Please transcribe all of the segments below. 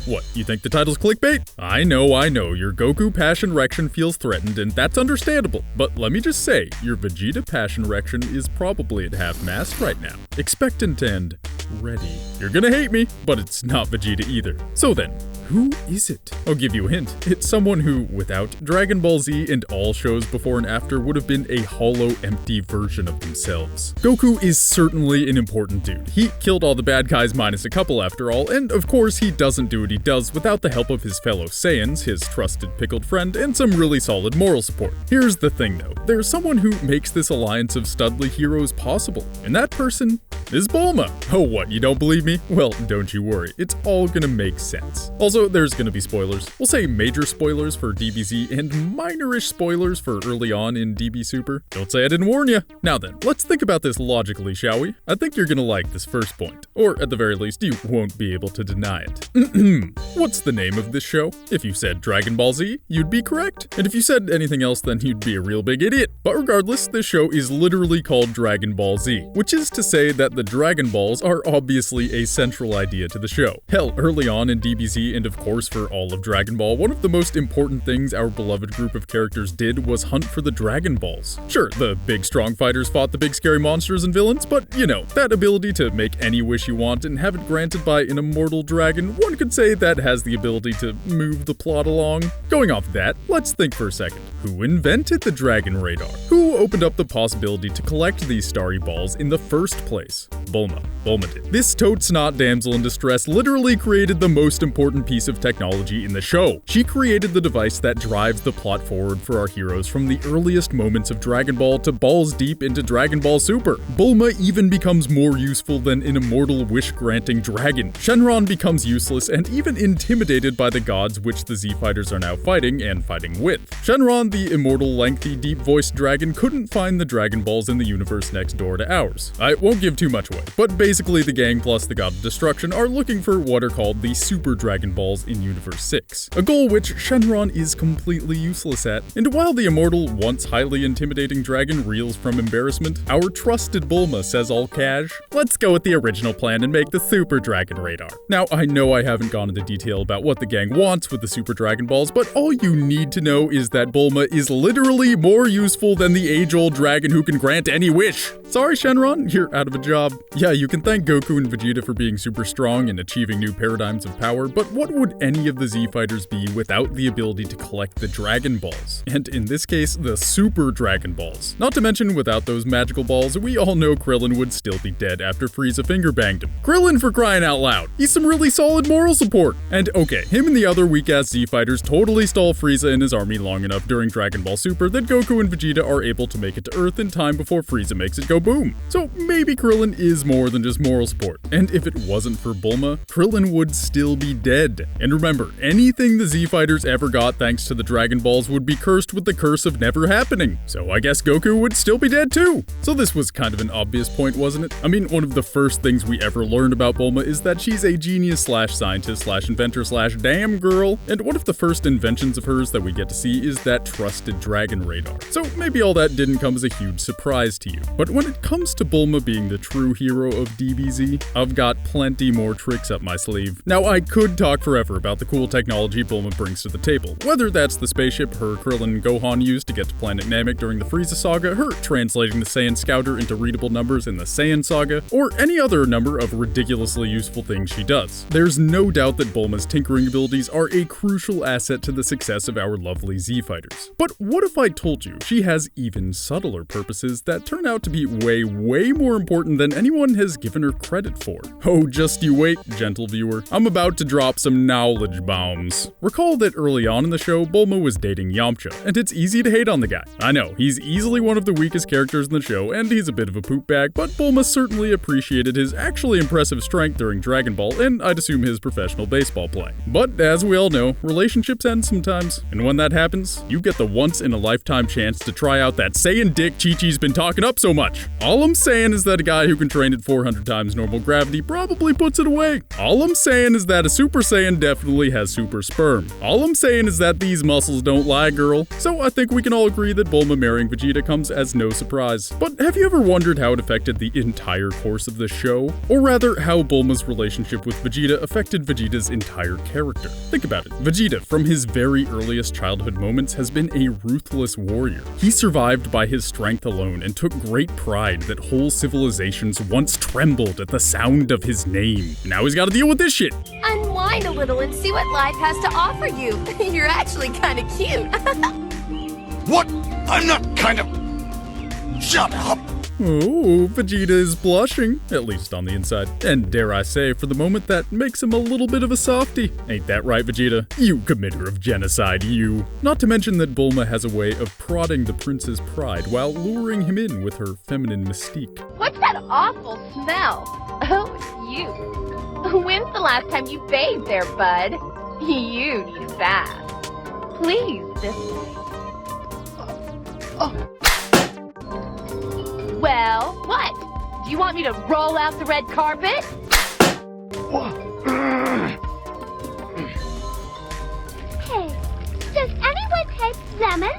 What, you think the title's clickbait? I know, your Goku passion erection feels threatened, and that's understandable. But let me just say, your Vegeta passion erection is probably at half-mast right now. Expectant and ready. You're gonna hate me, but it's not Vegeta either. So then, who is it? I'll give you a hint. It's someone who, without Dragon Ball Z and all shows before and after, would have been a hollow, empty version of themselves. Goku is certainly an important dude. He killed all the bad guys minus a couple after all, and of course he doesn't do what he does without the help of his fellow Saiyans, his trusted pickled friend, and some really solid moral support. Here's the thing though, there's someone who makes this alliance of studly heroes possible, and that person is Bulma. Oh what, you don't believe me? Well, don't you worry, it's all gonna make sense. Also, there's gonna be spoilers. We'll say major spoilers for DBZ and minorish spoilers for early on in DB Super. Don't say I didn't warn you. Now then, let's think about this logically, shall we? I think you're gonna like this first point, or at the very least, you won't be able to deny it. What's the name of this show? If you said Dragon Ball Z, you'd be correct. And if you said anything else, then you'd be a real big idiot. But regardless, this show is literally called Dragon Ball Z, which is to say that the Dragon Balls are obviously a central idea to the show. Hell, early on in DBZ, and of course for all of Dragon Ball, one of the most important things our beloved group of characters did was hunt for the Dragon Balls. Sure, the big strong fighters fought the big scary monsters and villains, but you know, that ability to make any wish you want and have it granted by an immortal dragon, one could say that has the ability to move the plot along. Going off that, let's think for a second. Who invented the Dragon Radar? Who opened up the possibility to collect these starry balls in the first place? Bulma. Bulma did. This toad-snot damsel in distress literally created the most important piece of technology in the show. She created the device that drives the plot forward for our heroes from the earliest moments of Dragon Ball to balls deep into Dragon Ball Super. Bulma even becomes more useful than an immortal wish-granting dragon. Shenron becomes useless and even intimidated by the gods which the Z-Fighters are now fighting and fighting with. Shenron, the immortal, lengthy, deep-voiced dragon, couldn't find the Dragon Balls in the universe next door to ours. I won't give too much away, but basically the gang plus the God of Destruction are looking for what are called the Super Dragon Balls in Universe 6, a goal which Shenron is completely useless at. And while the immortal, once highly intimidating dragon reels from embarrassment, our trusted Bulma says all cash, let's go with the original plan and make the Super Dragon Radar. Now, I know I haven't gone into detail about what the gang wants with the Super Dragon Balls, but all you need to know is that Bulma is literally more useful than the age-old dragon who can grant any wish. Sorry, Shenron, you're out of a job. Yeah, you can thank Goku and Vegeta for being super strong and achieving new paradigms of power, but what would any of the Z-Fighters be without the ability to collect the Dragon Balls? And in this case, the Super Dragon Balls. Not to mention, without those magical balls, we all know Krillin would still be dead after Frieza finger-banged him. Krillin, for crying out loud! He's some really solid moral support! And okay, him and the other weak-ass Z-Fighters totally stall Frieza and his army long enough during Dragon Ball Super that Goku and Vegeta are able to make it to Earth in time before Frieza makes it go boom. So maybe Krillin is more than just moral support. And if it wasn't for Bulma, Krillin would still be dead. And remember, anything the Z-Fighters ever got thanks to the Dragon Balls would be cursed with the curse of never happening. So I guess Goku would still be dead too. So this was kind of an obvious point, wasn't it? I mean, one of the first things we ever learned about Bulma is that she's a genius/scientist/inventor/damn girl. And one of the first inventions of hers that we get to see is that trusted Dragon Radar. So maybe all that didn't come as a huge surprise to you. But when it comes to Bulma being the true hero of DBZ, I've got plenty more tricks up my sleeve. Now, I could talk forever about the cool technology Bulma brings to the table, whether that's the spaceship her Krillin and Gohan used to get to Planet Namek during the Frieza saga, her translating the Saiyan Scouter into readable numbers in the Saiyan saga, or any other number of ridiculously useful things she does. There's no doubt that Bulma's tinkering abilities are a crucial asset to the success of our lovely Z-Fighters. But what if I told you she has even subtler purposes that turn out to be way more important than anyone has given her credit for? Oh, just you wait, gentle viewer. I'm about to drop some knowledge bombs. Recall that early on in the show, Bulma was dating Yamcha, and it's easy to hate on the guy. I know, he's easily one of the weakest characters in the show, and he's a bit of a poop bag, but Bulma certainly appreciated his actually impressive strength during Dragon Ball, and I'd assume his professional baseball playing. But as we all know, relationships end sometimes, and when that happens, you get the once-in-a-lifetime chance to try out that Saiyan dick Chi-Chi's been talking up so much. All I'm saying is that a guy who can train at 400 times normal gravity probably puts it away. All I'm saying is that a Super Saiyan definitely has super sperm. All I'm saying is that these muscles don't lie, girl. So I think we can all agree that Bulma marrying Vegeta comes as no surprise. But have you ever wondered how it affected the entire course of the show? Or rather, how Bulma's relationship with Vegeta affected Vegeta's entire character. Think about it. Vegeta, from his very earliest childhood moments, has been a ruthless warrior. He survived by his strength alone and took great pride that whole civilizations once trembled at the sound of his name. Now he's gotta deal with this shit. Unwind a little and see what life has to offer you. You're actually kind of cute. What? I'm not kind of... Shut up! Oh, Vegeta is blushing, at least on the inside. And dare I say, for the moment, that makes him a little bit of a softie. Ain't that right, Vegeta? You committer of genocide, you. Not to mention that Bulma has a way of prodding the prince's pride while luring him in with her feminine mystique. What's that awful smell? Oh, it's you. When's the last time you bathed there, bud? You need a bath. Please, this way. Well, what? Do you want me to roll out the red carpet? Hey, does anyone take lemon?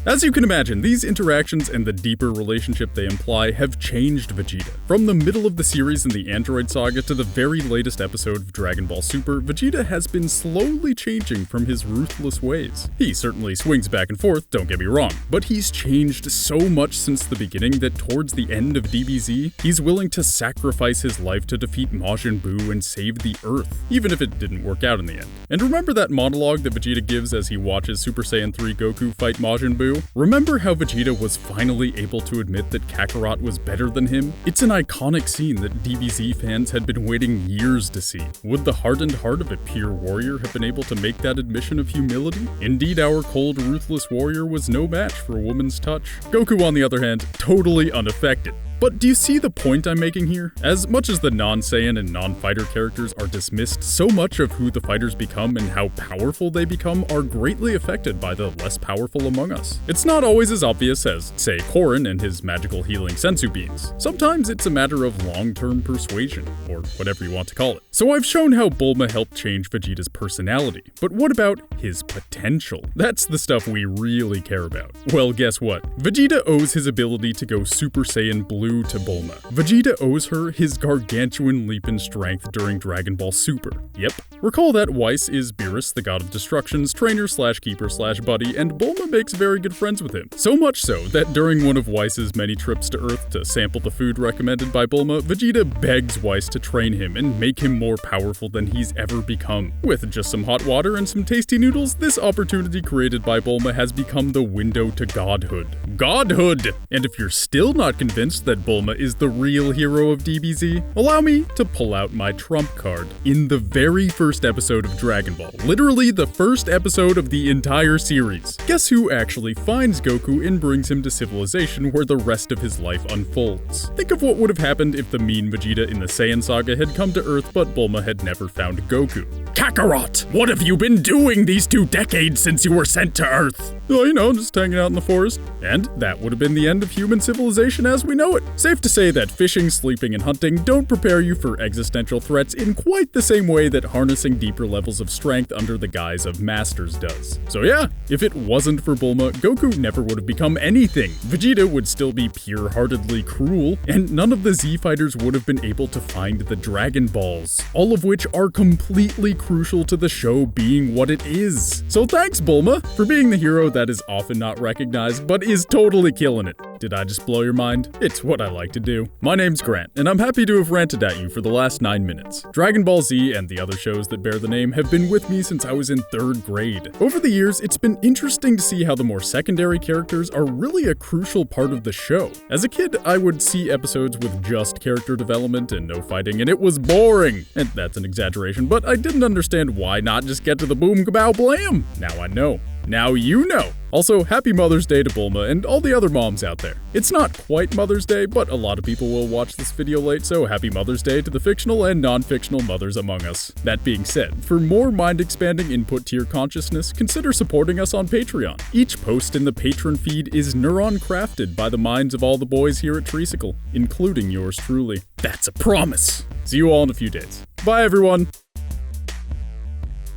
As you can imagine, these interactions and the deeper relationship they imply have changed Vegeta. From the middle of the series in the Android Saga to the very latest episode of Dragon Ball Super, Vegeta has been slowly changing from his ruthless ways. He certainly swings back and forth, don't get me wrong, but he's changed so much since the beginning that towards the end of DBZ, he's willing to sacrifice his life to defeat Majin Buu and save the Earth, even if it didn't work out in the end. And remember that monologue that Vegeta gives as he watches Super Saiyan 3 Goku fight Majin Buu? Remember how Vegeta was finally able to admit that Kakarot was better than him? It's an iconic scene that DBZ fans had been waiting years to see. Would the hardened heart of a pure warrior have been able to make that admission of humility? Indeed, our cold, ruthless warrior was no match for a woman's touch. Goku, on the other hand, totally unaffected. But do you see the point I'm making here? As much as the non-Saiyan and non-fighter characters are dismissed, so much of who the fighters become and how powerful they become are greatly affected by the less powerful among us. It's not always as obvious as, say, Korin and his magical healing sensu beans. Sometimes it's a matter of long-term persuasion, or whatever you want to call it. So I've shown how Bulma helped change Vegeta's personality, but what about his potential? That's the stuff we really care about. Well, guess what? Vegeta owes his ability to go Super Saiyan Blue to Bulma. Vegeta owes her his gargantuan leap in strength during Dragon Ball Super. Yep. Recall that Whis is Beerus, the god of destruction's trainer/keeper/buddy, and Bulma makes very good friends with him. So much so that during one of Whis' many trips to Earth to sample the food recommended by Bulma, Vegeta begs Whis to train him and make him more powerful than he's ever become. With just some hot water and some tasty noodles, this opportunity created by Bulma has become the window to godhood. Godhood! And if you're still not convinced that Bulma is the real hero of DBZ, allow me to pull out my trump card. In the very first episode of Dragon Ball, literally the first episode of the entire series, guess who actually finds Goku and brings him to civilization where the rest of his life unfolds? Think of what would have happened if the mean Vegeta in the Saiyan saga had come to Earth but Bulma had never found Goku. Kakarot, what have you been doing these 2 decades since you were sent to Earth? Oh, you know, just hanging out in the forest. And that would have been the end of human civilization as we know it. Safe to say that fishing, sleeping, and hunting don't prepare you for existential threats in quite the same way that harnessing deeper levels of strength under the guise of masters does. So yeah, if it wasn't for Bulma, Goku never would have become anything. Vegeta would still be pure-heartedly cruel, and none of the Z fighters would have been able to find the Dragon Balls, all of which are completely crucial to the show being what it is. So thanks, Bulma, for being the hero that is often not recognized, but is totally killing it. Did I just blow your mind? It's what I like to do. My name's Grant, and I'm happy to have ranted at you for the last 9 minutes. Dragon Ball Z and the other shows that bear the name have been with me since I was in 3rd grade. Over the years, it's been interesting to see how the more secondary characters are really a crucial part of the show. As a kid, I would see episodes with just character development and no fighting, and it was boring. And that's an exaggeration, but I didn't understand why not just get to the boom kabow blam. Now I know. Now you know. Also, happy Mother's Day to Bulma and all the other moms out there. It's not quite Mother's Day, but a lot of people will watch this video late, so happy Mother's Day to the fictional and non-fictional mothers among us. That being said, for more mind-expanding input to your consciousness, consider supporting us on Patreon. Each post in the patron feed is neuron-crafted by the minds of all the boys here at Treesicle, including yours truly. That's a promise! See you all in a few days. Bye, everyone!